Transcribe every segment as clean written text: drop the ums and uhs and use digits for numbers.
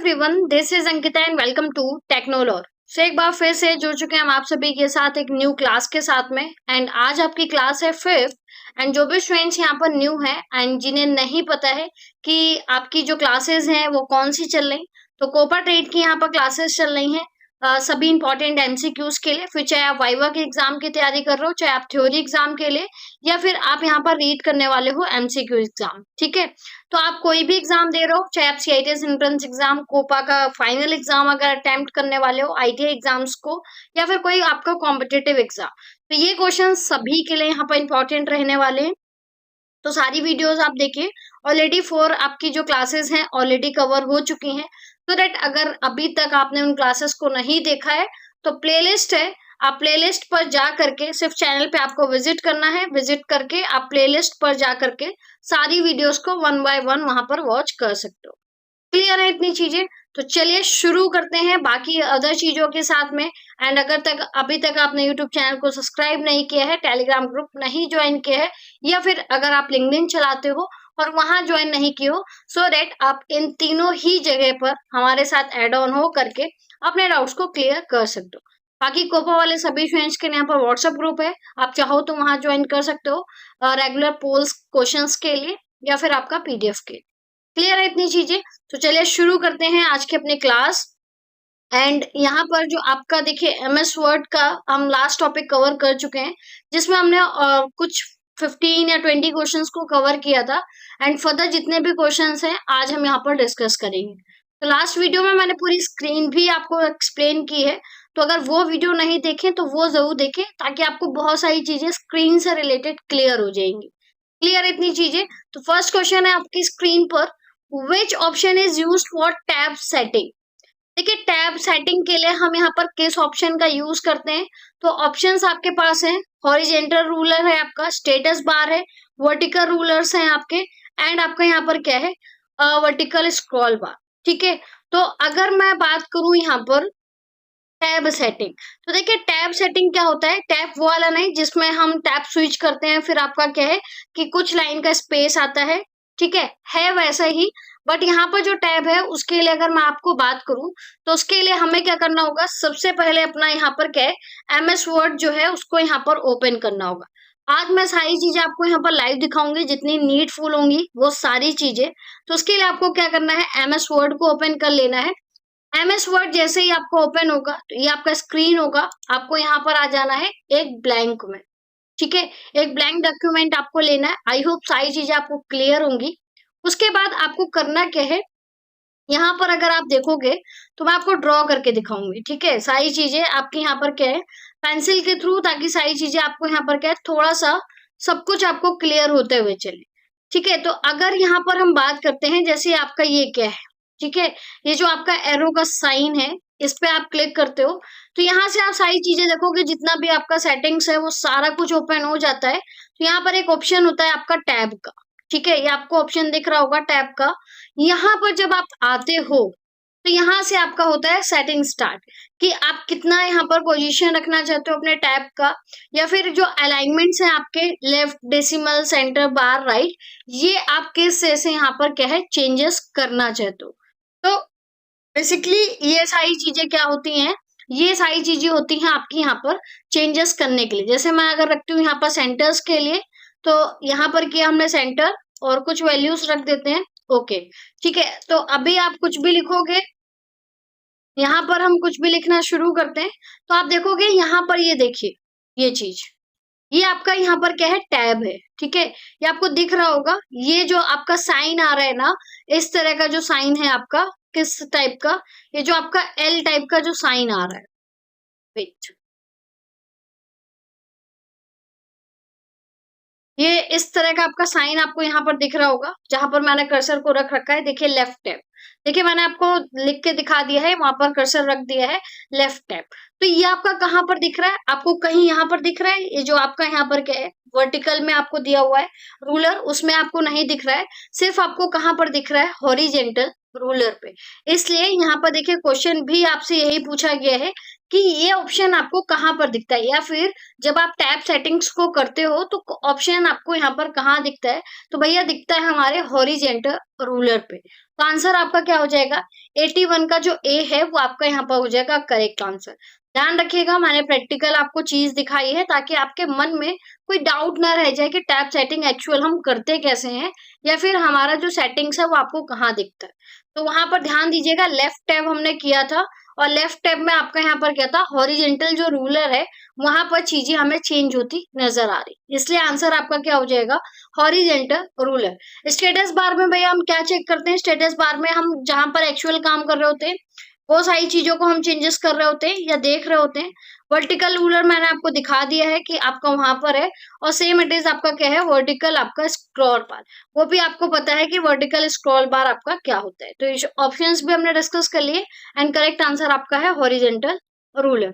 Everyone, this is Ankita and welcome to टेक्नोलॉर। एक बार फिर से जुड़ चुके हैं हम आप सभी के साथ एक न्यू क्लास के साथ में। एंड आज आपकी क्लास है फिफ्थ। एंड जो भी स्टूडेंट्स यहाँ पर न्यू है एंड जिन्हें नहीं पता है कि आपकी जो क्लासेस हैं वो कौन सी चल रही, तो कोपा ट्रेड की यहाँ पर क्लासेस चल रही हैं सभी इंपॉर्टेंट एमसीक्यूज के लिए। फिर चाहे आप वाइवा के एग्जाम की तैयारी कर रहे हो, चाहे आप थ्योरी एग्जाम के लिए, या फिर आप यहाँ पर रीड करने वाले हो एमसीक्यू एग्जाम। ठीक है, तो आप कोई भी एग्जाम दे रहे हो, चाहे आप सीआईटीएस एंट्रेंस एग्जाम, कोपा का फाइनल एग्जाम अगर अटेम्प्ट करने वाले हो, आईटीआई एग्जाम्स को, या फिर कोई आपका कॉम्पिटेटिव एग्जाम, तो ये क्वेश्चन सभी के लिए यहाँ पर इंपॉर्टेंट रहने वाले हैं। तो सारी वीडियोस आप देखिए। ऑलरेडी 4 आपकी जो क्लासेस हैं ऑलरेडी कवर हो चुकी हैं, तो दैट अगर अभी तक आपने उन क्लासेस को नहीं देखा है तो प्लेलिस्ट है, आप प्लेलिस्ट पर जा करके सिर्फ चैनल पे आपको विजिट करना है। विजिट करके आप प्लेलिस्ट पर जा करके सारी वीडियोस को 1 बाय 1 वहां पर वॉच कर सकते हो। क्लियर है इतनी चीजें? तो चलिए शुरू करते हैं बाकी अदर चीजों के साथ में। एंड अगर तक अभी तक आपने यूट्यूब चैनल को सब्सक्राइब नहीं किया है, टेलीग्राम ग्रुप नहीं ज्वाइन किया है, या फिर अगर आप लिंक्डइन चलाते हो और वहां ज्वाइन नहीं किए हो, सो दैट आप इन तीनों ही जगह पर हमारे साथ एड ऑन हो करके अपने डाउट्स को क्लियर कर सकते हो। बाकी कोपा वाले सभी स्टूडेंट्स के लिए यहाँ पर व्हाट्सएप ग्रुप है, आप चाहो तो वहां ज्वाइन कर सकते हो रेगुलर पोल्स क्वेश्चंस के लिए या फिर आपका पीडीएफ के लिए। क्लियर है इतनी चीजें? तो चलिए शुरू करते हैं आज के अपने क्लास। एंड यहाँ पर जो आपका देखिए एमएस वर्ड का हम लास्ट टॉपिक कवर कर चुके हैं, जिसमें हमने कुछ 15 या 20 क्वेश्चंस को कवर किया था। एंड फर्दर जितने भी क्वेश्चंस हैं आज हम यहाँ पर डिस्कस करेंगे। तो लास्ट वीडियो में मैंने पूरी स्क्रीन भी आपको एक्सप्लेन की है, तो अगर वो वीडियो नहीं देखें तो वो जरूर देखें, ताकि आपको बहुत सारी चीजें स्क्रीन से रिलेटेड क्लियर हो जाएंगी। क्लियर इतनी चीजें? तो फर्स्ट क्वेश्चन है आपकी स्क्रीन पर, विच option is use for tab setting. देखिए टैब सेटिंग के लिए हम यहाँ पर किस ऑप्शन का यूज करते हैं, तो ऑप्शंस आपके पास हैं। हॉरिजेंटल रूलर है आपका, स्टेटस बार है, वर्टिकल रूलर्स हैं आपके, एंड आपका यहाँ पर क्या है वर्टिकल स्क्रॉल बार। ठीक है, तो अगर मैं बात करूं यहाँ पर टैब सेटिंग, तो देखिए टैब सेटिंग क्या होता है। टैब वो वाला नहीं जिसमें हम टैब स्विच करते हैं, फिर आपका क्या है कि कुछ लाइन का स्पेस आता है। ठीक है वैसा ही, बट यहाँ पर जो टैब है उसके लिए अगर मैं आपको बात करूं, तो उसके लिए हमें क्या करना होगा, सबसे पहले अपना यहाँ पर क्या है एमएस वर्ड जो है उसको यहाँ पर ओपन करना होगा। आज मैं सारी चीजें आपको यहाँ पर लाइव दिखाऊंगी, जितनी नीडफुल होंगी वो सारी चीजें। तो उसके लिए आपको क्या करना है, एमएस वर्ड को ओपन कर लेना है। एमएस वर्ड जैसे ही आपको ओपन होगा तो ये आपका स्क्रीन होगा, आपको यहाँ पर आ जाना है एक ब्लैंक में। ठीक है, एक ब्लैंक डॉक्यूमेंट आपको लेना है। आई होप सारी चीजें आपको क्लियर होंगी। उसके बाद आपको करना क्या है, यहाँ पर अगर आप देखोगे तो मैं आपको ड्रॉ करके दिखाऊंगी। ठीक है, सारी चीजें आपकी यहाँ पर क्या है पेंसिल के थ्रू, ताकि सारी चीजें आपको यहाँ पर क्या है थोड़ा सा सब कुछ आपको क्लियर होते हुए चले। ठीक है, तो अगर यहाँ पर हम बात करते हैं, जैसे आपका ये क्या है, ठीक है, ये जो आपका एरो का साइन है इस पे आप क्लिक करते हो, तो यहाँ से आप सारी चीजें देखोगे, जितना भी आपका सेटिंग्स है वो सारा कुछ ओपन हो जाता है। तो यहाँ पर एक ऑप्शन होता है आपका टैब का। ठीक है, ये आपको ऑप्शन दिख रहा होगा टैब का। यहाँ पर जब आप आते हो तो यहाँ से आपका होता है सेटिंग स्टार्ट, कि आप कितना यहाँ पर पोजीशन रखना चाहते हो अपने टैब का, या फिर जो अलाइनमेंट्स हैं आपके लेफ्ट, डेसिमल, सेंटर, बार, राइट, ये आप किस से यहाँ पर क्या है चेंजेस करना चाहते हो। तो बेसिकली ये सारी चीजें क्या होती हैं, ये सारी चीजें होती हैं आपकी यहाँ पर चेंजेस करने के लिए। जैसे मैं अगर रखती हूँ यहाँ पर सेंटर्स के लिए, तो यहाँ पर किया हमने सेंटर और कुछ वैल्यूज रख देते हैं। ओके, ठीक है, तो अभी आप कुछ भी लिखोगे, यहाँ पर हम कुछ भी लिखना शुरू करते हैं तो आप देखोगे यहाँ पर ये देखिए ये चीज, ये आपका यहाँ पर क्या है टैब है। ठीक है, ये आपको दिख रहा होगा, ये जो आपका साइन आ रहा है ना, इस तरह का जो साइन है आपका, किस टाइप का, ये जो आपका एल टाइप का जो साइन आ रहा है, वेट, ये इस तरह का आपका साइन आपको यहाँ पर दिख रहा होगा, जहां पर मैंने कर्सर को रख रखा है। देखिए लेफ्ट टैब, देखिए मैंने आपको लिख के दिखा दिया है, वहां पर कर्सर रख दिया है लेफ्ट टैब। तो ये आपका कहाँ पर दिख रहा है, आपको कहीं यहाँ पर दिख रहा है, ये जो आपका यहाँ पर क्या है वर्टिकल में आपको दिया हुआ है रूलर, उसमें आपको नहीं दिख रहा है, सिर्फ आपको कहाँ पर दिख रहा है हॉरिजेंटल रूलर पे। इसलिए यहाँ पर देखिए क्वेश्चन भी आपसे यही पूछा गया है कि ये ऑप्शन आपको कहाँ पर दिखता है, या फिर जब आप टैब सेटिंग्स को करते हो तो ऑप्शन आपको यहाँ पर कहाँ दिखता है, तो भैया दिखता है हमारे हॉरिजेंटल रूलर पे। तो आंसर आपका क्या हो जाएगा, 81 का जो ए है वो आपका यहाँ पर हो जाएगा करेक्ट आंसर। ध्यान रखिएगा, मैंने प्रैक्टिकल आपको चीज दिखाई है ताकि आपके मन में कोई डाउट ना रह जाए कि टैब सेटिंग एक्चुअल हम करते कैसे हैं, या फिर हमारा जो सेटिंग्स है वो आपको कहाँ दिखता है। तो वहां पर ध्यान दीजिएगा, लेफ्ट टैब हमने किया था और लेफ्ट टैब में आपका यहाँ पर क्या था, हॉरिजेंटल जो रूलर है वहां पर चीजें हमें चेंज होती नजर आ रही, इसलिए आंसर आपका क्या हो जाएगा, हॉरिजेंटल रूलर। स्टेटस बार में भैया हम क्या चेक करते हैं, स्टेटस बार में हम जहां पर एक्चुअल काम कर रहे होते हैं वो सारी चीजों को हम चेंजेस कर रहे होते हैं या देख रहे होते हैं। वर्टिकल रूलर मैंने आपको दिखा दिया है कि आपका वहां पर है, और सेम इट इज आपका क्या है, वर्टिकल आपका स्क्रॉल बार, वो भी आपको पता है कि वर्टिकल स्क्रॉल बार आपका क्या होता है। तो ऑप्शंस भी हमने डिस्कस कर लिए एंड करेक्ट आंसर आपका है हॉरिजेंटल रूलर।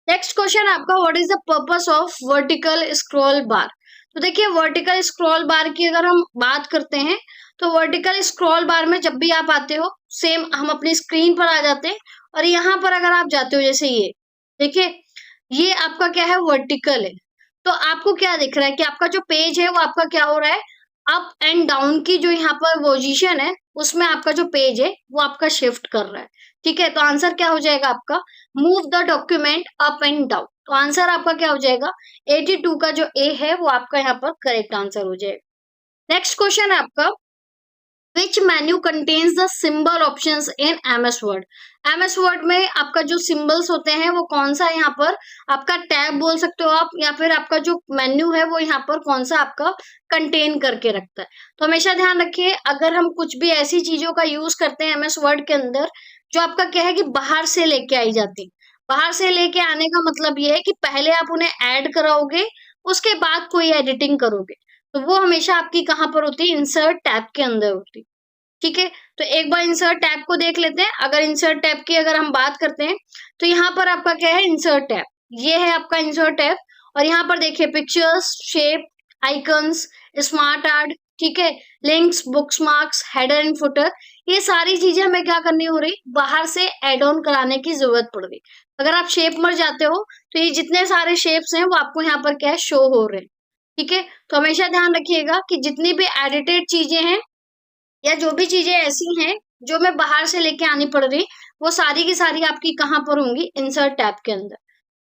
नेक्स्ट क्वेश्चन आपका, what is the purpose of vertical scroll बार। तो देखिए वर्टिकल स्क्रॉल बार की अगर हम बात करते हैं तो वर्टिकल स्क्रॉल बार में जब भी आप आते हो, सेम हम अपनी स्क्रीन पर आ जाते हैं और यहाँ पर अगर आप जाते हो, जैसे ये देखिए ये आपका क्या है, वर्टिकल है, तो आपको क्या दिख रहा है कि आपका जो पेज है वो आपका क्या हो रहा है, अप एंड डाउन की जो यहाँ पर पोजीशन है उसमें आपका जो पेज है वो आपका शिफ्ट कर रहा है। ठीक है, तो आंसर क्या हो जाएगा आपका, move the document up and down. तो आंसर आपका क्या हो जाएगा, 82 का जो ए है वो आपका यहाँ पर करेक्ट आंसर हो जाएगा। नेक्स्ट क्वेश्चन है आपका, विच menu contains the symbol options in MS word. MS word में आपका जो सिंबल्स होते हैं वो कौन सा यहाँ पर आपका टैब बोल सकते हो आप, या फिर आपका जो मेन्यू है वो यहाँ पर कौन सा आपका कंटेन करके रखता है। तो हमेशा ध्यान रखिए, अगर हम कुछ भी ऐसी चीजों का यूज करते हैं एमएस वर्ड के अंदर जो आपका क्या है कि बाहर से लेके आई जाती है, बाहर से लेके आने का मतलब ये है कि पहले आप उन्हें ऐड कराओगे उसके बाद कोई एडिटिंग करोगे, तो वो हमेशा आपकी कहाँ पर होती है, इंसर्ट टैब के अंदर होती है। ठीक है, तो एक बार इंसर्ट टैब को देख लेते हैं। अगर इंसर्ट टैब की अगर हम बात करते हैं तो यहाँ पर आपका क्या है, इंसर्ट टैब, ये है आपका इंसर्ट टैब, और यहाँ पर देखिए pictures, shape, icons, smart art, ठीक है, links, books marks, header and footer, ये सारी चीजें हमें क्या करनी हो रही, बाहर से एड ऑन कराने की जरूरत पड़ रही। अगर आप शेप में जाते हो तो ये जितने सारे शेप्स हैं वो आपको यहाँ पर क्या है, शो हो रहे हैं। ठीक है, तो हमेशा ध्यान रखिएगा कि जितनी भी एडिटेड चीजें हैं या जो भी चीजें ऐसी हैं जो मैं बाहर से लेके आनी पड़ रही, वो सारी की सारी आपकी कहाँ पर होंगी, इंसर्ट टैब के अंदर।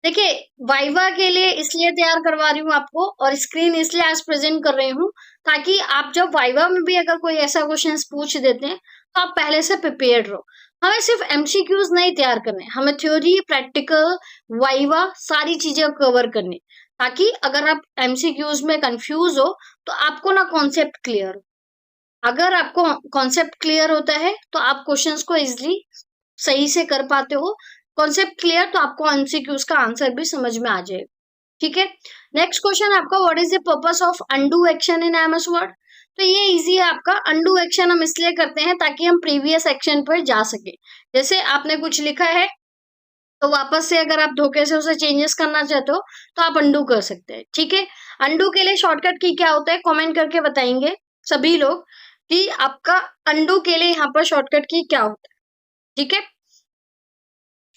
देखिए वाइवा के लिए इसलिए तैयार करवा रही हूँ आपको और स्क्रीन इसलिए आज प्रेजेंट कर रही हूँ ताकि आप जब वाइवा में भी अगर कोई ऐसा क्वेश्चन पूछ देते हैं तो आप पहले से प्रिपेयर्ड रहो। हमें सिर्फ एमसीक्यूज नहीं तैयार करने, हमें थ्योरी, प्रैक्टिकल, वाइवा सारी चीजें कवर करनी, ताकि अगर आप एमसीक्यूज में कंफ्यूज हो तो आपको ना कॉन्सेप्ट क्लियर हो। अगर आपको कॉन्सेप्ट क्लियर होता है तो आप क्वेश्चंस को इजीली सही से कर पाते हो। कॉन्सेप्ट क्लियर तो आपको एमसीक्यूज का आंसर भी समझ में आ जाएगा। ठीक है, नेक्स्ट क्वेश्चन आपका, what is the purpose of undo action in MS word. तो ये इजी है आपका, अनडू एक्शन हम इसलिए करते हैं ताकि हम प्रीवियस एक्शन पर जा सके। जैसे आपने कुछ लिखा है तो वापस से अगर आप धोखे से उसे चेंजेस करना चाहते हो तो आप अनडू कर सकते हैं। ठीक है, अनडू के लिए शॉर्टकट की क्या होता है, कमेंट करके बताएंगे सभी लोग कि आपका अनडू के लिए यहाँ पर शॉर्टकट की क्या होता है। ठीक है,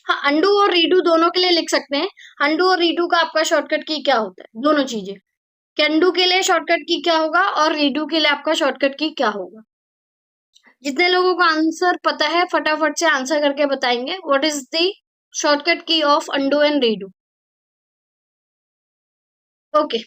हाँ अनडू और रीडू दोनों के लिए लिख सकते हैं। अनडू और रीडू का आपका शॉर्टकट की क्या होता है, दोनों चीजें, कि अनडू के लिए शॉर्टकट की क्या होगा और रीडू के लिए आपका शॉर्टकट की क्या होगा। जितने लोगों को आंसर पता है फटाफट से आंसर करके बताएंगे, व्हाट इज द शॉर्टकट की of undo and redo. Okay,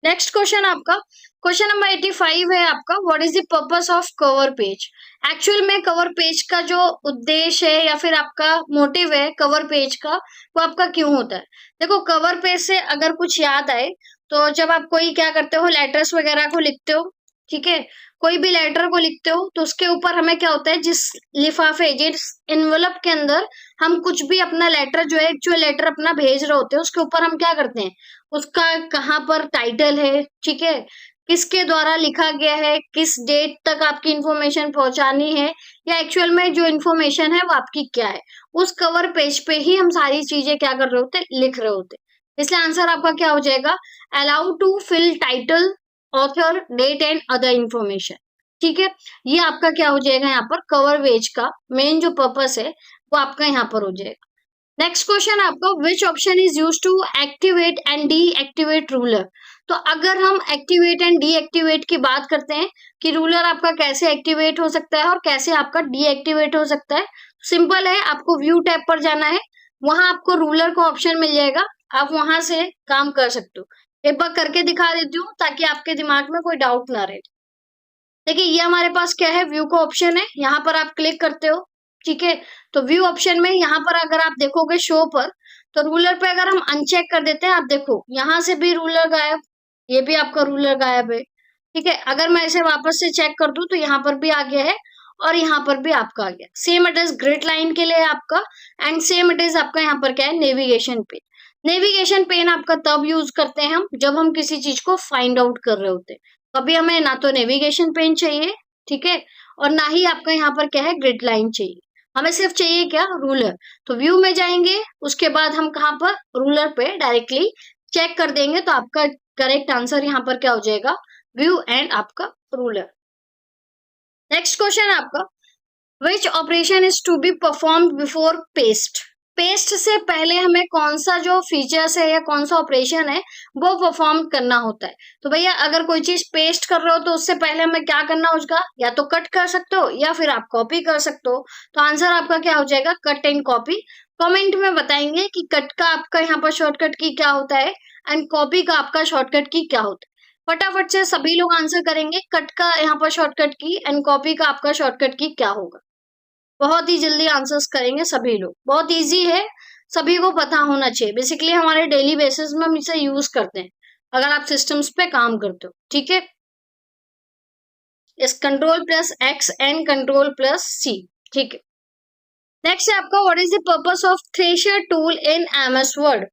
next question आपका, क्वेश्चन नंबर 85 है आपका, what is the purpose of cover page. Actual में कवर पेज का जो उद्देश्य है या फिर आपका मोटिव है कवर पेज का, वो आपका क्यों होता है। देखो कवर पेज से अगर कुछ याद आए तो जब आप कोई क्या करते हो, लेटर्स वगैरह को लिखते हो, ठीक है, कोई भी लेटर को लिखते हो तो उसके ऊपर हमें क्या होता है, जिस लिफाफे, जिस इन्वेलप के अंदर हम कुछ भी अपना लेटर जो है, जो लेटर अपना भेज रहे होते हैं, उसके ऊपर हम क्या करते हैं, उसका कहाँ पर टाइटल है, ठीक है, किसके द्वारा लिखा गया है, किस डेट तक आपकी इंफॉर्मेशन पहुंचानी है, या एक्चुअल में जो इंफॉर्मेशन है वो आपकी क्या है, उस कवर पेज पे ही हम सारी चीजें क्या कर रहे होते, लिख रहे होते। इसलिए आंसर आपका क्या हो जाएगा, allow to fill title, author, date and other information. ठीक है, ये आपका क्या हो जाएगा, यहाँ पर कवर पेज का मेन जो पर्पस है वो आपका यहाँ पर हो जाएगा। नेक्स्ट क्वेश्चन आपका, which option is use to activate and deactivate ruler. तो अगर हम एक्टिवेट एंड डीएक्टिवेट की बात करते हैं कि रूलर आपका कैसे एक्टिवेट हो सकता है और कैसे आपका डीएक्टिवेट हो सकता है, सिंपल है, आपको व्यू टैब पर जाना है, वहां आपको रूलर का ऑप्शन मिल जाएगा, आप वहां से काम कर सकते हो। एक बार करके दिखा देती हूँ ताकि आपके दिमाग में कोई डाउट ना रहे। देखिए ये हमारे पास क्या है, व्यू का ऑप्शन है, यहाँ पर आप क्लिक करते हो, ठीक है। तो व्यू ऑप्शन में यहाँ पर अगर आप देखोगे शो पर, तो रूलर पे अगर हम अनचेक कर देते हैं, आप देखो यहाँ से भी रूलर गायब, ये भी आपका रूलर गायब है, ठीक है। अगर मैं इसे वापस से चेक कर दूं तो यहाँ पर भी आ गया है और यहाँ पर भी आपका आ गया। Same it is grid line के लिए आपका, एंड सेम इट इज आपका यहाँ पर क्या है, नेविगेशन पेन। नेविगेशन पेन आपका तब यूज करते हैं हम जब हम किसी चीज को फाइंड आउट कर रहे होते हैं। कभी हमें ना तो नेविगेशन पेन चाहिए, ठीक है, और ना ही आपका यहाँ पर क्या है, ग्रिड लाइन चाहिए, हमें सिर्फ चाहिए क्या, रूलर। तो व्यू में जाएंगे, उसके बाद हम कहाँ पर, रूलर पे डायरेक्टली चेक कर देंगे, तो आपका करेक्ट आंसर यहाँ पर क्या हो जाएगा, व्यू एंड आपका रूलर। नेक्स्ट क्वेश्चन आपका, which operation is to be performed before paste. Paste से पहले हमें कौन सा जो फीचर्स है या कौन सा ऑपरेशन है वो परफॉर्म करना होता है। तो भैया अगर कोई चीज पेस्ट कर रहे हो तो उससे पहले हमें क्या करना होगा, या तो कट कर सकते हो या फिर आप कॉपी कर सकते हो। तो आंसर आपका क्या हो जाएगा, कट एंड कॉपी। कमेंट में बताएंगे कि कट का आपका यहाँ पर शॉर्टकट की क्या होता है एंड कॉपी का आपका शॉर्टकट की क्या होता है। फटाफट से सभी लोग आंसर करेंगे, कट का यहाँ पर शॉर्टकट की एंड कॉपी का आपका शॉर्टकट की क्या होगा। बहुत ही जल्दी आंसर्स करेंगे सभी लोग, बहुत इजी है, सभी को पता होना चाहिए। बेसिकली हमारे डेली बेसिस में हम इसे यूज करते हैं अगर आप सिस्टम्स पे काम करते हो, ठीक है। इस control plus X and control plus C, ठीक है। नेक्स्ट है आपका, what is the purpose of thesaurus tool in MS Word.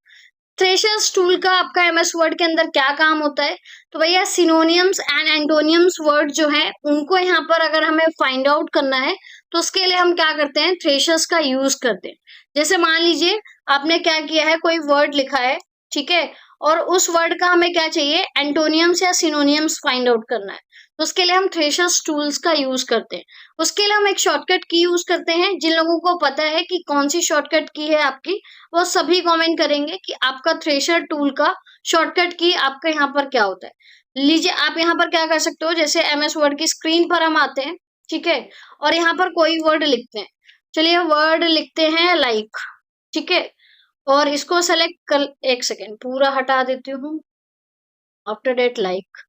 Thesaurus tool का आपका एमएस वर्ड के अंदर क्या काम होता है। तो भैया सिनोनियम्स एंड एंटोनियम्स वर्ड जो है उनको यहाँ पर अगर हमें फाइंड आउट करना है तो उसके लिए हम क्या करते हैं, थ्रेशर्स का यूज करते हैं। जैसे मान लीजिए आपने क्या किया है, कोई वर्ड लिखा है, ठीक है, और उस वर्ड का हमें क्या चाहिए, एंटोनियम्स या सिनोनियम्स फाइंड आउट करना है, तो उसके लिए हम थ्रेशर्स टूल्स का यूज करते हैं। उसके लिए हम एक शॉर्टकट की यूज करते हैं। जिन लोगों को पता है कि कौन सी शॉर्टकट की है आपकी, वो सभी कमेंट करेंगे कि आपका थ्रेशर टूल का शॉर्टकट की आपका यहाँ पर क्या होता है। लीजिए आप यहाँ पर क्या कर सकते हो, जैसे एमएस वर्ड की स्क्रीन पर हम आते हैं, ठीक है, और यहाँ पर कोई वर्ड लिखते हैं। चलिए वर्ड लिखते हैं लाइक, ठीक है, और इसको सेलेक्ट कर, एक सेकेंड पूरा हटा देती हूँ, आफ्टर डेट लाइक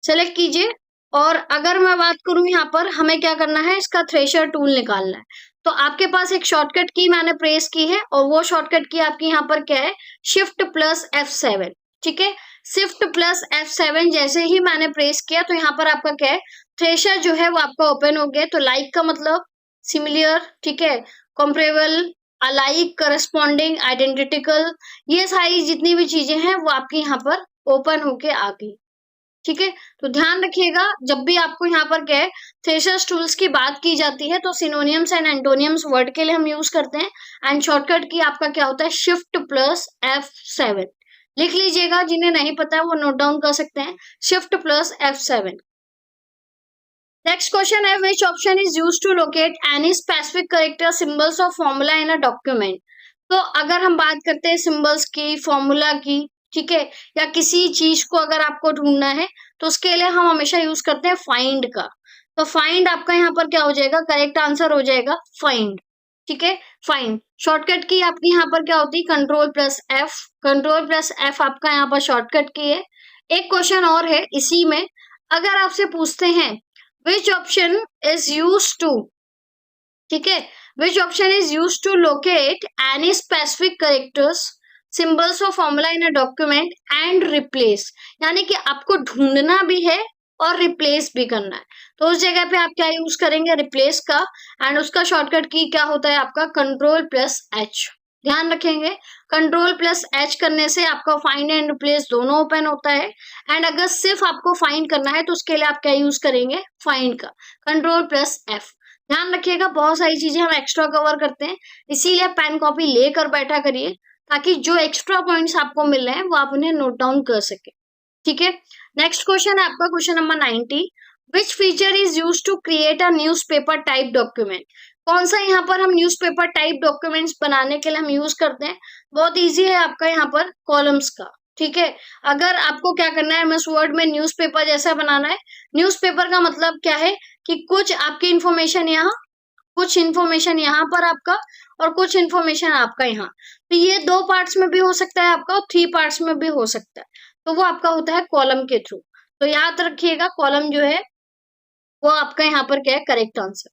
सेलेक्ट कीजिए। और अगर मैं बात करूं यहाँ पर हमें क्या करना है, इसका थ्रेशर टूल निकालना है। तो आपके पास एक शॉर्टकट की मैंने प्रेस की है और वो शॉर्टकट की आपकी यहाँ पर क्या है, शिफ्ट प्लस F7, ठीक है। शिफ्ट प्लस F7 जैसे ही मैंने प्रेस किया तो यहाँ पर आपका क्या है, थ्रेशर जो है वो आपका ओपन हो गया। तो लाइक का मतलब सिमिलर, ठीक है, कंपेरेबल, अलाइक, करस्पॉन्डिंग, आइडेंटिकल, ये सारी जितनी भी चीजें हैं वो आपकी यहाँ पर ओपन होके आ गई, ठीक है। तो ध्यान रखिएगा जब भी आपको यहाँ पर क्या है, थ्रेशर्स टूल्स की बात की जाती है तो सिनोनियम्स एंड एंटोनियम्स वर्ड के लिए हम यूज करते हैं, एंड शॉर्टकट की आपका क्या होता है, शिफ्ट प्लस F7। लिख लीजिएगा, जिन्हें नहीं पता है वो नोट डाउन कर सकते हैं, shift plus F7। Next question है, which option is use to locate any specific character, symbols और फॉर्मूला इन अ डॉक्यूमेंट। तो अगर हम बात करते हैं सिंबल्स की, फॉर्मूला की, ठीक है, या किसी चीज को अगर आपको ढूंढना है तो उसके लिए हम हमेशा यूज करते हैं फाइंड का। तो फाइंड आपका यहाँ पर क्या हो जाएगा, करेक्ट आंसर हो जाएगा फाइंड, ठीक है। फाइंड शॉर्टकट की आपकी यहाँ पर क्या होती है, control plus F। Control plus F आपका यहाँ पर शॉर्टकट की है। एक क्वेश्चन और है इसी में, अगर आपसे पूछते हैं which option is use to, ठीक है, which option is use to locate any specific characters, symbols और formula in a document and replace, यानी कि आपको ढूंढना भी है और रिप्लेस भी करना है, तो उस जगह पे आप क्या यूज करेंगे, रिप्लेस का, एंड उसका शॉर्टकट की क्या होता है आपका, कंट्रोल प्लस H। ध्यान रखेंगे, कंट्रोल प्लस H करने से आपका फाइंड एंड रिप्लेस दोनों ओपन होता है, एंड अगर सिर्फ आपको फाइंड करना है तो उसके लिए आप क्या यूज करेंगे, फाइंड का, कंट्रोल प्लस F। ध्यान रखिएगा बहुत सारी चीजें हम एक्स्ट्रा कवर करते हैं, इसीलिए पेन कॉपी लेकर बैठा करिए ताकि जो एक्स्ट्रा पॉइंट्स आपको मिल रहे हैं वो आप उन्हें नोट डाउन कर सके, ठीक है। नेक्स्ट क्वेश्चन है आपका question number 90, which feature is use to create a newspaper type document. कौन सा यहाँ पर हम न्यूज़पेपर टाइप डॉक्यूमेंट्स बनाने के लिए हम यूज करते हैं, बहुत इजी है आपका यहाँ पर कॉलम्स का, ठीक है। अगर आपको क्या करना है, एमएस वर्ड में न्यूज़पेपर जैसा बनाना है, न्यूज़पेपर का मतलब क्या है कि कुछ आपकी इंफॉर्मेशन यहाँ, कुछ इंफॉर्मेशन यहाँ पर आपका, और कुछ इंफॉर्मेशन आपका यहाँ। तो ये 2 पार्ट्स में भी हो सकता है आपका, और 3 पार्ट्स में भी हो सकता है। तो वो आपका होता है कॉलम के थ्रू। तो याद रखिएगा, कॉलम जो है वो आपका यहाँ पर क्या है, करेक्ट आंसर।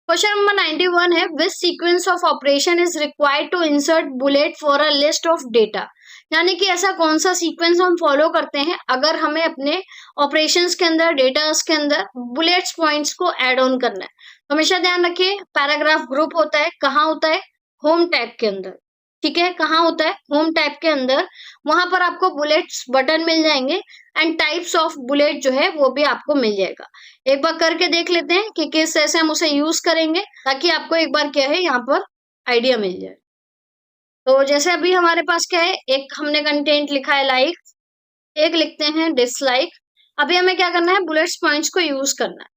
क्वेश्चन नंबर 91 है, which sequence of operation is required to insert bullet for a list of data. यानी कि ऐसा कौन सा सीक्वेंस हम फॉलो करते हैं अगर हमें अपने ऑपरेशंस के अंदर, डेटास के अंदर बुलेट्स पॉइंट्स को ऐड ऑन करना है। तो हमेशा ध्यान रखिए, पैराग्राफ ग्रुप होता है, कहाँ होता है, होम टैब के अंदर। ठीक है, कहाँ होता है, होम टैब के अंदर। वहां पर आपको बुलेट्स बटन मिल जाएंगे, एंड टाइप्स ऑफ बुलेट जो है वो भी आपको मिल जाएगा। एक बार करके देख लेते हैं कि किस तरह से हम उसे यूज करेंगे, ताकि आपको एक बार क्या है यहाँ पर आइडिया मिल जाए। तो जैसे अभी हमारे पास क्या है, एक हमने कंटेंट लिखा है लाइक, एक लिखते हैं डिसलाइक। अभी हमें क्या करना है, बुलेट्स पॉइंट्स को यूज करना है।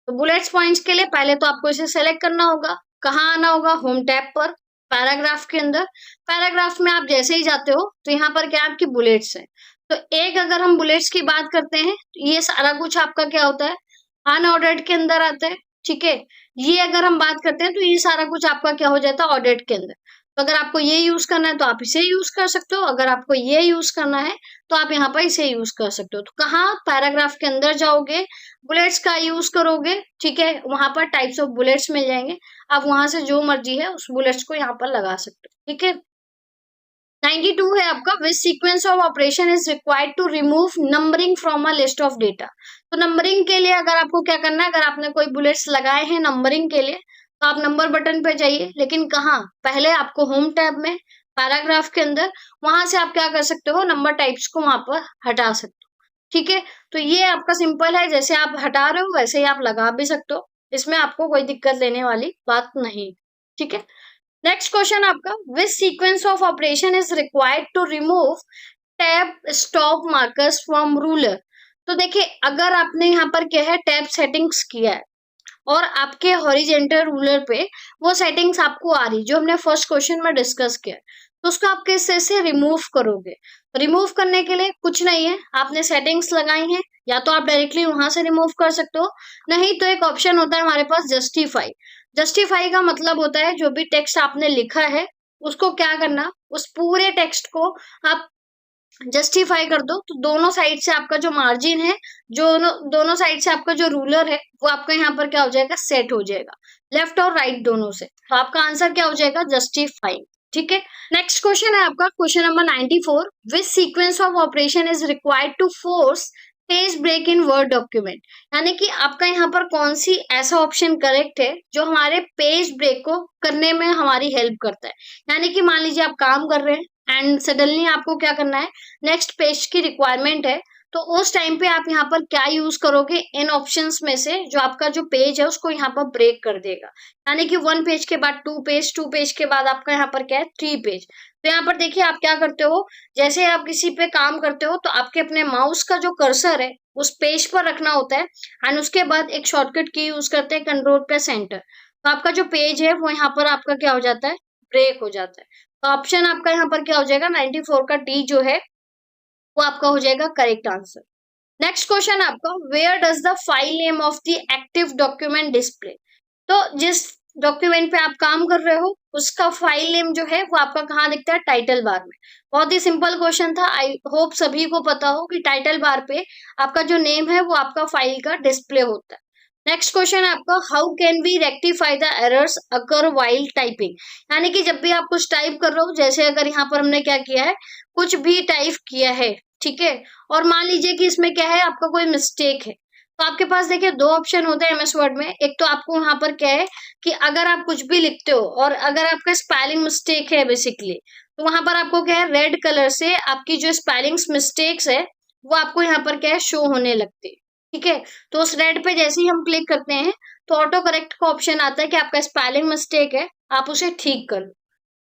तो बुलेट्स पॉइंट्स के लिए पहले तो आपको इसे सेलेक्ट करना होगा। कहाँ आना होगा, होम टैब पर, पैराग्राफ के अंदर। पैराग्राफ में आप जैसे ही जाते हो तो यहाँ पर क्या आपकी बुलेट्स है। तो एक अगर हम बुलेट्स की बात करते हैं, तो ये सारा कुछ आपका क्या होता है, अनऑर्डर्ड के अंदर आता है। ठीक है, ये अगर हम बात करते हैं तो ये सारा कुछ आपका क्या हो जाता है, ऑर्डर्ड के अंदर। तो अगर आपको ये यूज करना है तो आप इसे यूज कर सकते हो, अगर आपको ये यूज करना है तो आप यहाँ पर इसे यूज कर सकते हो। तो कहाँ, पैराग्राफ के अंदर जाओगे, बुलेट्स का यूज करोगे। ठीक है, वहां पर टाइप्स ऑफ बुलेट्स मिल जाएंगे, आप वहां से जो मर्जी है उस बुलेट्स को यहाँ पर लगा सकते हो। ठीक है, 92 है आपका, which sequence of operation is required to remove numbering from a list of data. तो नंबरिंग के लिए अगर आपको क्या करना है, अगर आपने कोई बुलेट्स लगाए हैं नंबरिंग के लिए, तो आप नंबर बटन पे जाइए। लेकिन कहाँ, पहले आपको होम टैब में, पैराग्राफ के अंदर, वहां से आप क्या कर सकते हो, नंबर टाइप्स को वहां पर हटा सकते हो। ठीक है, तो ये आपका सिंपल है, जैसे आप हटा रहे हो वैसे ही आप लगा भी सकते हो, इसमें आपको कोई दिक्कत लेने वाली बात नहीं। ठीक है, नेक्स्ट क्वेश्चन आपका, which sequence of operation is required to remove tab stop markers from ruler. तो देखिए, अगर आपने यहाँ पर क्या है, टैब सेटिंग्स किया है और आपके हॉरिजेंटल रूलर पे वो सेटिंग्स आपको आ रही, जो हमने फर्स्ट क्वेश्चन में डिस्कस किया, तो उसको आप किस तरह से रिमूव करोगे। रिमूव करने के लिए कुछ नहीं है, आपने सेटिंग्स लगाई हैं, या तो आप डायरेक्टली वहां से रिमूव कर सकते हो, नहीं तो एक ऑप्शन होता है हमारे पास, जस्टिफाई। जस्टिफाई का मतलब होता है, जो भी टेक्स्ट आपने लिखा है उसको क्या करना, उस पूरे टेक्स्ट को आप जस्टिफाई कर दो। तो दोनों साइड से आपका जो मार्जिन है, जो दोनों साइड से आपका जो रूलर है वो आपका यहाँ पर क्या हो जाएगा, सेट हो जाएगा, लेफ्ट और राइट दोनों से। तो आपका आंसर क्या हो जाएगा, जस्टिफाई। ठीक है, नेक्स्ट क्वेश्चन है आपका, question number 94, which sequence of operation is required to force page break in word document. यानी कि आपका यहाँ पर कौन सी ऐसा ऑप्शन करेक्ट है जो हमारे पेज ब्रेक को करने में हमारी हेल्प करता है। यानी कि मान लीजिए आप काम कर रहे हैं एंड सडनली आपको क्या करना है, नेक्स्ट पेज की रिक्वायरमेंट है, तो उस टाइम पे आप यहाँ पर क्या यूज करोगे, इन ऑप्शंस में से जो आपका जो पेज है उसको यहाँ पर ब्रेक कर देगा। यानी कि 1 पेज के बाद 2 पेज, 2 पेज के बाद आपका यहाँ पर क्या है, 3 पेज। तो यहाँ पर देखिए आप क्या करते हो, जैसे आप किसी पे काम करते हो तो आपके अपने माउस का जो कर्सर है उस पेज पर रखना होता है, एंड उसके बाद एक शॉर्टकट की यूज करते हैं, कंट्रोल प्लस एंटर। तो आपका जो पेज है वो यहाँ पर आपका क्या हो जाता है, ब्रेक हो जाता है। तो ऑप्शन आपका यहाँ पर क्या हो जाएगा, 94 का डी जो है वो आपका हो जाएगा करेक्ट आंसर। नेक्स्ट क्वेश्चन आपका, where does the file name of the active document display. तो जिस डॉक्यूमेंट पे आप काम कर रहे हो उसका फाइल नेम जो है वो आपका कहाँ दिखता है, टाइटल बार में। बहुत ही सिंपल क्वेश्चन था, आई होप सभी को पता हो कि टाइटल बार पे आपका जो नेम है वो आपका फाइल का डिस्प्ले होता है। नेक्स्ट क्वेश्चन है आपका, how can we rectify the errors occur while typing. यानी कि जब भी आप कुछ टाइप कर रहे हो, जैसे अगर यहाँ पर हमने क्या किया है, कुछ भी टाइप किया है, ठीक है, और मान लीजिए कि इसमें क्या है, आपका कोई मिस्टेक है, तो आपके पास देखिए 2 ऑप्शन होते हैं एमएस वर्ड में। एक तो आपको यहाँ पर क्या है कि अगर आप कुछ भी लिखते हो और अगर आपका स्पेलिंग मिस्टेक है बेसिकली, तो वहां पर आपको क्या है, रेड कलर से आपकी जो स्पेलिंग्स मिस्टेक्स है वो आपको यहाँ पर क्या है, शो होने लगती है। ठीक है, तो उस रेड पे जैसे ही हम क्लिक करते हैं तो ऑटो करेक्ट का ऑप्शन आता है कि आपका स्पेलिंग मिस्टेक है, आप उसे ठीक कर लो।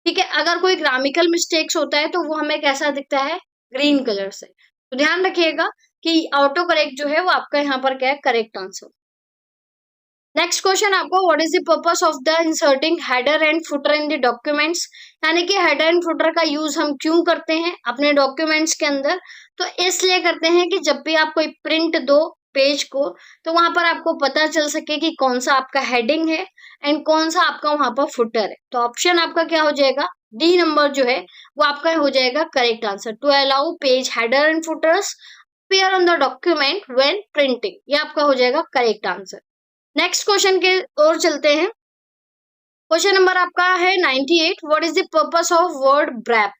ठीक है, अगर कोई ग्रामिकल मिस्टेक्स होता है तो वो हमें कैसा दिखता है, ग्रीन कलर से। तो ध्यान रखिएगा कि ऑटो करेक्ट जो है वो आपका यहाँ पर क्या है, करेक्ट आंसर। नेक्स्ट क्वेश्चन आपको, what is the purpose of the inserting header and footer in the documents, यानी कि हेडर एंड फुटर का यूज हम क्यों करते हैं अपने डॉक्यूमेंट्स के अंदर। तो इसलिए करते हैं कि जब भी आप कोई प्रिंट दो पेज को, तो वहां पर आपको पता चल सके कि कौन सा आपका हेडिंग है एंड कौन सा आपका वहां पर फुटर है। तो ऑप्शन आपका क्या हो जाएगा, डी नंबर जो है वो आपका हो जाएगा correct answer. To allow page header and footers appear on the document when printing, ये आपका हो जाएगा करेक्ट आंसर। नेक्स्ट क्वेश्चन के ओर चलते हैं। क्वेश्चन नंबर आपका है 98, what is the purpose of word wrap.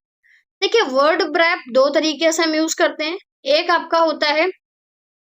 देखिए वर्ड ब्रैप दो तरीके से हम यूज करते हैं, एक आपका होता है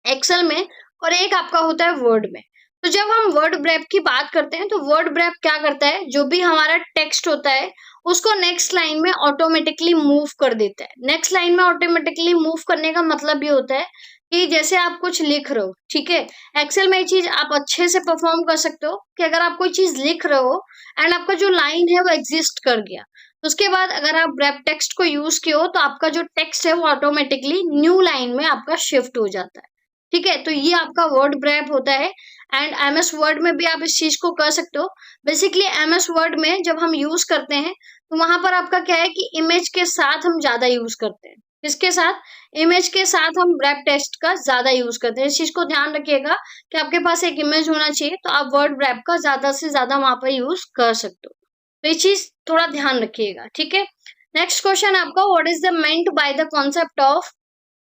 एक्सेल में और एक आपका होता है वर्ड में। तो जब हम वर्ड ब्रैप की बात करते हैं तो वर्ड ब्रैप क्या करता है, जो भी हमारा टेक्स्ट होता है उसको नेक्स्ट लाइन में ऑटोमेटिकली मूव कर देता है। नेक्स्ट लाइन में ऑटोमेटिकली मूव करने का मतलब ये होता है कि जैसे आप कुछ लिख रहे हो, ठीक है, एक्सेल में ये चीज आप अच्छे से परफॉर्म कर सकते हो कि अगर आप कोई चीज लिख रहे हो एंड आपका जो लाइन है वो एग्जिस्ट कर गया, तो उसके बाद अगर आप ब्रैप टेक्स्ट को यूज किए हो तो आपका जो टेक्स्ट है वो ऑटोमेटिकली न्यू लाइन में आपका शिफ्ट हो जाता है। ठीक है, तो ये आपका वर्ड ब्रैप होता है एंड एमएस वर्ड में भी आप इस चीज को कर सकते हो। बेसिकली एमएस वर्ड में जब हम यूज करते हैं तो वहां पर आपका क्या है कि इमेज के साथ हम ज्यादा यूज करते हैं। इसके साथ इमेज के साथ हम ब्रैप टेक्स्ट का ज्यादा यूज करते हैं। इस चीज को ध्यान रखिएगा कि आपके पास एक इमेज होना चाहिए तो आप वर्ड ब्रैप का ज्यादा से ज्यादा वहां पर यूज कर सकते हो। तो ये चीज थोड़ा ध्यान रखिएगा, ठीक है। नेक्स्ट क्वेश्चन आपका, what is the meant by the concept of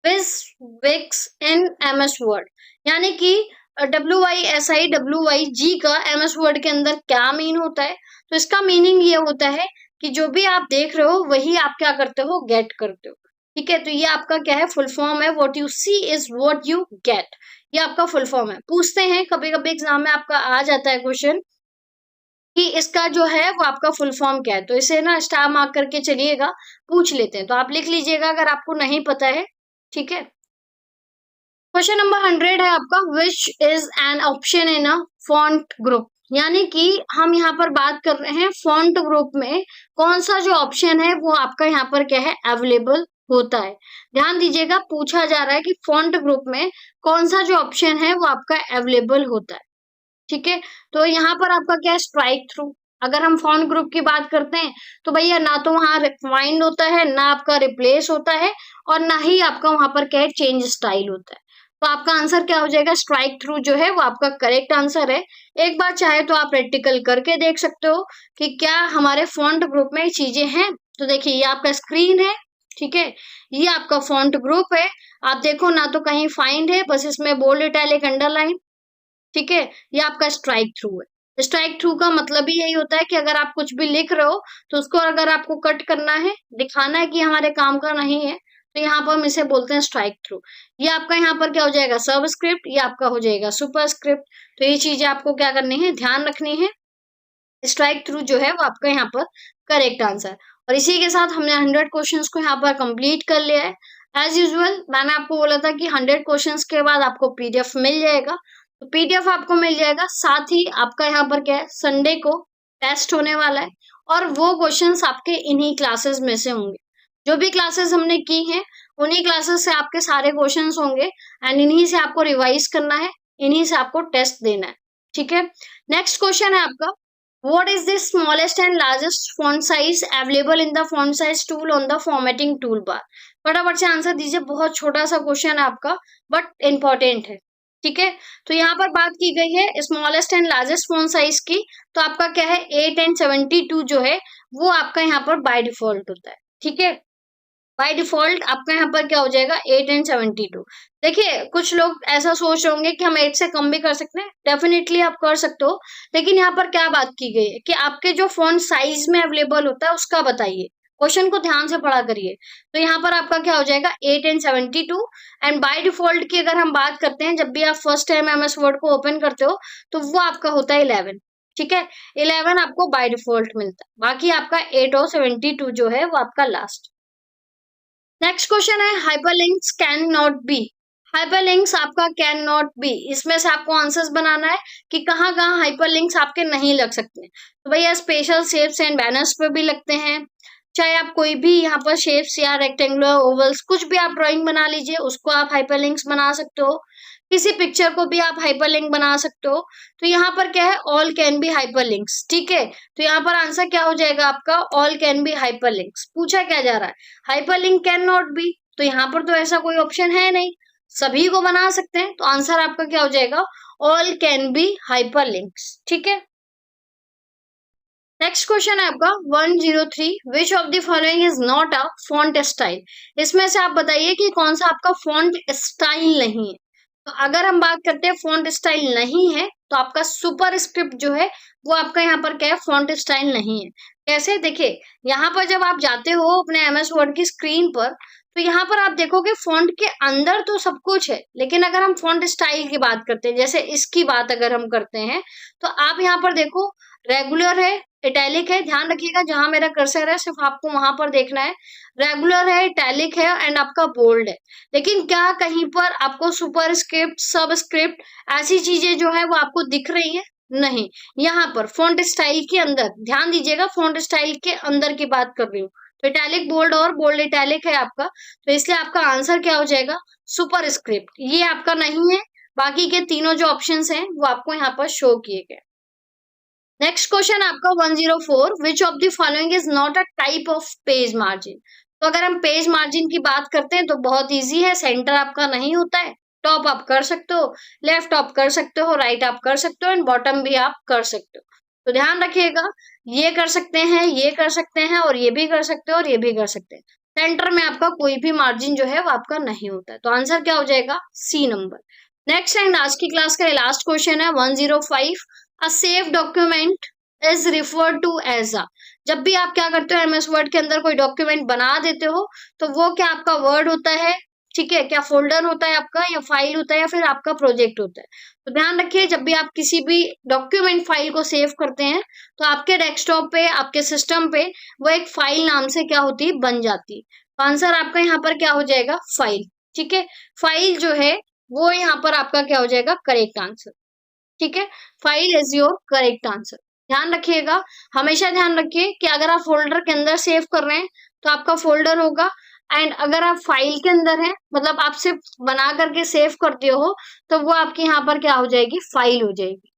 विक्स इन एमएस वर्ड, यानी कि WYSIWYG का एमएस वर्ड के अंदर क्या मीन होता है। तो इसका मीनिंग ये होता है कि जो भी आप देख रहे हो वही आप क्या करते हो, गेट करते हो। ठीक है, तो ये आपका क्या है, फुल फॉर्म है, what you see is what you get, ये आपका फुल फॉर्म है। पूछते हैं कभी कभी एग्जाम में आपका आ जाता है क्वेश्चन कि इसका जो है वो आपका फुल फॉर्म क्या है, तो इसे ना स्टार मार्क करके चलिएगा, पूछ लेते हैं, तो आप लिख लीजिएगा अगर आपको नहीं पता है, ठीक है। क्वेश्चन नंबर 100 है आपका, which is an option in a font group, यानी कि हम यहाँ पर बात कर रहे हैं फॉन्ट ग्रुप में कौन सा जो ऑप्शन है वो आपका यहाँ पर क्या है, अवेलेबल होता है। ध्यान दीजिएगा, पूछा जा रहा है कि फॉन्ट ग्रुप में कौन सा जो ऑप्शन है वो आपका अवेलेबल होता है। ठीक है, तो यहाँ पर आपका क्या है, स्ट्राइक थ्रू। अगर हम फॉन्ट ग्रुप की बात करते हैं तो भैया ना तो वहां फाइंड होता है, ना आपका रिप्लेस होता है, और ना ही आपका वहां पर क्या है, चेंज स्टाइल होता है। तो आपका आंसर क्या हो जाएगा, स्ट्राइक थ्रू जो है वो आपका करेक्ट आंसर है। एक बार चाहे तो आप प्रैक्टिकल करके देख सकते हो कि क्या हमारे फॉन्ट ग्रुप में चीजें हैं। तो देखिए ये आपका स्क्रीन है, ठीक है, ये आपका फॉन्ट ग्रुप है। आप देखो ना तो कहीं फाइंड है, बस इसमें बोल्ड इटैलिक अंडरलाइन, ठीक है, ये आपका स्ट्राइक थ्रू है। स्ट्राइक थ्रू का मतलब ही यही होता है कि अगर आप कुछ भी लिख रहे हो तो उसको अगर आपको कट करना है, दिखाना है कि हमारे काम का नहीं है, तो यहाँ पर हम इसे बोलते हैं स्ट्राइक थ्रू। ये आपका यहाँ पर क्या हो जाएगा, सबस्क्रिप्ट, ये आपका हो जाएगा सुपरस्क्रिप्ट। तो ये चीजें आपको क्या करनी है, ध्यान रखनी है। स्ट्राइक थ्रू जो है वो आपका यहाँ पर करेक्ट आंसर। और इसी के साथ हमने 100 क्वेश्चंस को यहाँ पर कंप्लीट कर लिया है। एज यूजुअल मैंने आपको बोला था कि 100 क्वेश्चंस के बाद आपको पीडीएफ मिल जाएगा, तो पीडीएफ आपको मिल जाएगा। साथ ही आपका यहाँ पर क्या है, संडे को टेस्ट होने वाला है और वो क्वेश्चंस आपके इन्हीं क्लासेस में से होंगे। जो भी क्लासेस हमने की हैं उन्हीं क्लासेस से आपके सारे क्वेश्चंस होंगे एंड इन्हीं से आपको रिवाइज करना है, इन्हीं से आपको टेस्ट देना है, ठीक है। नेक्स्ट क्वेश्चन है आपका, what is the smallest and largest font size available in the font size tool on the formatting toolbar। फटाफट से आंसर दीजिए, बहुत छोटा सा क्वेश्चन है आपका बट इंपॉर्टेंट है, ठीक है। तो यहाँ पर बात की गई है smallest and largest font size की, तो आपका क्या है 8 and 72 जो है वो आपका यहाँ पर बाय डिफॉल्ट होता है, ठीक है। बाय डिफॉल्ट आपका यहाँ पर क्या हो जाएगा, 8 and 72। देखिए कुछ लोग ऐसा सोच रहे होंगे कि हम 8 से कम भी कर सकते हैं, डेफिनेटली आप कर सकते हो, लेकिन यहाँ पर क्या बात की गई है कि आपके जो फॉन्ट साइज में अवेलेबल होता है उसका बताइए। क्वेश्चन को ध्यान से पढ़ा करिए। तो यहाँ पर आपका क्या हो जाएगा 8 and 72। एंड बाय डिफॉल्ट की अगर हम बात करते हैं, जब भी आप फर्स्ट टाइम एमएस वर्ड को ओपन करते हो तो वो आपका होता है 11, ठीक है। 11 आपको बाय डिफॉल्ट मिलता है, बाकी आपका 8 और 72 जो है वो आपका लास्ट। नेक्स्ट क्वेश्चन है, hyperlinks can not be. Hyperlinks आपका कैन नॉट बी, इसमें से आपको आंसर्स बनाना है कि कहाँ कहाँ हाइपरलिंक्स आपके नहीं लग सकते। तो भैया स्पेशल शेप्स एंड बैनर्स पे भी लगते हैं, चाहे आप कोई भी यहाँ पर शेप्स या रेक्टेंगुलर ओवल्स कुछ भी आप ड्राइंग बना लीजिए उसको आप हाइपरलिंक्स बना सकते हो। किसी पिक्चर को भी आप हाइपरलिंक बना सकते हो। तो यहाँ पर क्या है, ऑल कैन बी हाइपरलिंक्स, ठीक है। तो यहाँ पर आंसर क्या हो जाएगा आपका, ऑल कैन बी हाइपरलिंक्स। पूछा क्या जा रहा है, हाइपरलिंक कैन नॉट बी, तो यहाँ पर तो ऐसा कोई ऑप्शन है नहीं, सभी को बना सकते हैं। तो आंसर आपका क्या हो जाएगा, ऑल कैन बी हाइपरलिंक्स, ठीक है। नेक्स्ट क्वेश्चन है आपका 103, which of the following is not a font style. इसमें से आप बताइए कि कौन सा आपका फॉन्ट स्टाइल नहीं है। तो अगर हम बात करते हैं फॉन्ट स्टाइल नहीं है, तो आपका सुपर स्क्रिप्ट जो है वो आपका यहाँ पर क्या है, फॉन्ट स्टाइल नहीं है। कैसे, देखिए यहाँ पर जब आप जाते हो अपने एमएस वर्ड की स्क्रीन पर, तो यहाँ पर आप देखोगे फॉन्ट के अंदर तो सब कुछ है, लेकिन अगर हम फॉन्ट स्टाइल की बात करते हैं, जैसे इसकी बात अगर हम करते हैं, तो आप यहाँ पर देखो रेगुलर है, इटैलिक है, ध्यान रखिएगा जहां मेरा कर्सर है सिर्फ आपको वहां पर देखना है। रेगुलर है, इटैलिक है एंड आपका बोल्ड है। लेकिन क्या कहीं पर आपको सुपर स्क्रिप्ट, सब स्क्रिप्ट, ऐसी चीजें जो है वो आपको दिख रही है? नहीं। यहाँ पर फॉन्ट स्टाइल के अंदर ध्यान दीजिएगा, फॉन्ट स्टाइल के अंदर की बात कर रही हूँ। तो इटैलिक बोल्ड और बोल्ड इटैलिक है आपका, तो इसलिए आपका आंसर क्या हो जाएगा, सुपर स्क्रिप्ट। ये आपका नहीं है, बाकी के तीनों जो ऑप्शन हैं वो आपको यहाँ पर शो किए गए। नेक्स्ट क्वेश्चन आपका 104, which of the following is not a type of page margin. तो अगर हम पेज मार्जिन की बात करते हैं तो बहुत इजी है, सेंटर आपका नहीं होता है, टॉप आप कर सकते हो, लेफ्ट आप कर सकते हो, राइट आप कर सकते हो एंड बॉटम भी आप कर सकते हो। तो ध्यान रखिएगा, ये कर सकते हैं, ये कर सकते हैं और ये भी कर सकते हो और ये भी कर सकते हैं। सेंटर में आपका कोई भी मार्जिन जो है वो आपका नहीं होता है, तो आंसर क्या हो जाएगा, सी नंबर। नेक्स्ट एंड आज की क्लास का लास्ट क्वेश्चन है 105, a save document is referred to as a. जब भी आप क्या करते हो एमएस वर्ड के अंदर कोई डॉक्यूमेंट बना देते हो, तो वो क्या आपका वर्ड होता है, ठीक है, क्या फोल्डर होता है आपका, या फाइल होता है, या फिर आपका प्रोजेक्ट होता है। तो ध्यान रखिए, जब भी आप किसी भी डॉक्यूमेंट फाइल को सेव करते हैं, तो आपके डेस्कटॉप पे, आपके सिस्टम पे वो एक फाइल नाम से क्या होती है, बन जाती है। तो आंसर आपका यहाँ पर क्या हो जाएगा, फाइल, ठीक है। फाइल जो है वो यहाँ पर आपका क्या हो जाएगा, करेक्ट आंसर, ठीक है। File is your correct answer. ध्यान रखिएगा, हमेशा ध्यान रखिए कि अगर आप फोल्डर के अंदर सेव कर रहे हैं तो आपका फोल्डर होगा, एंड अगर आप फाइल के अंदर हैं, मतलब आप सिर्फ बना करके सेव करते हो, तो वो आपके यहाँ पर क्या हो जाएगी, फाइल हो जाएगी।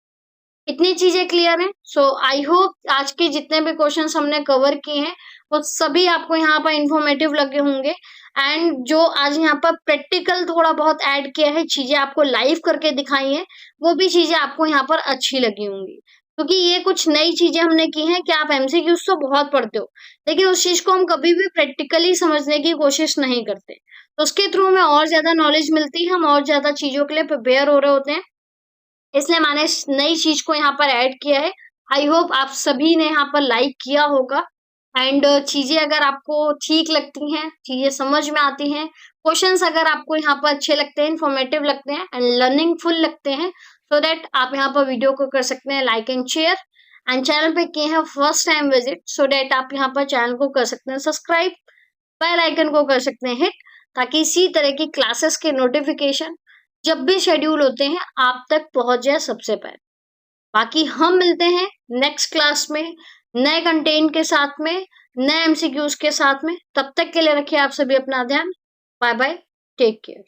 इतनी चीजें क्लियर हैं। सो आई होप आज के जितने भी क्वेश्चंस हमने कवर किए हैं वो सभी आपको यहाँ पर इंफॉर्मेटिव लगे होंगे, एंड जो आज यहाँ पर प्रैक्टिकल थोड़ा बहुत ऐड किया है, चीजें आपको लाइव करके दिखाई हैं, वो भी चीजें आपको यहाँ पर अच्छी लगी होंगी। क्योंकि ये कुछ नई चीजें हमने की हैं कि आप एमसीक्यूज तो बहुत पढ़ते हो, लेकिन उस चीज को हम कभी भी प्रैक्टिकली समझने की कोशिश नहीं करते। तो उसके थ्रू हमें और ज्यादा नॉलेज मिलती है, हम और ज्यादा चीजों के लिए प्रिपेयर हो रहे होते हैं, इसलिए मैंने इस नई चीज को यहाँ पर ऐड किया है। आई होप आप सभी ने यहाँ पर लाइक किया होगा, एंड चीजें अगर आपको ठीक लगती हैं, चीजें समझ में आती हैं, क्वेश्चंस अगर आपको यहाँ पर अच्छे लगते हैं, इन्फॉर्मेटिव लगते हैं एंड लर्निंग फुल लगते हैं, सो दैट आप यहाँ पर वीडियो को कर सकते हैं like and share, and channel पे किए हैं first time visit, so that आप यहाँ पर चैनल को कर सकते हैं सब्सक्राइब, बेल आइकन को कर सकते हैं हिट, ताकि इसी तरह की क्लासेस के नोटिफिकेशन जब भी शेड्यूल होते हैं आप तक पहुंच जाए सबसे पहले। बाकी हम मिलते हैं नेक्स्ट क्लास में नए कंटेंट के साथ में, नए एमसीक्यूज के साथ में। तब तक के लिए रखिए आप सभी अपना ध्यान। Bye bye, take care.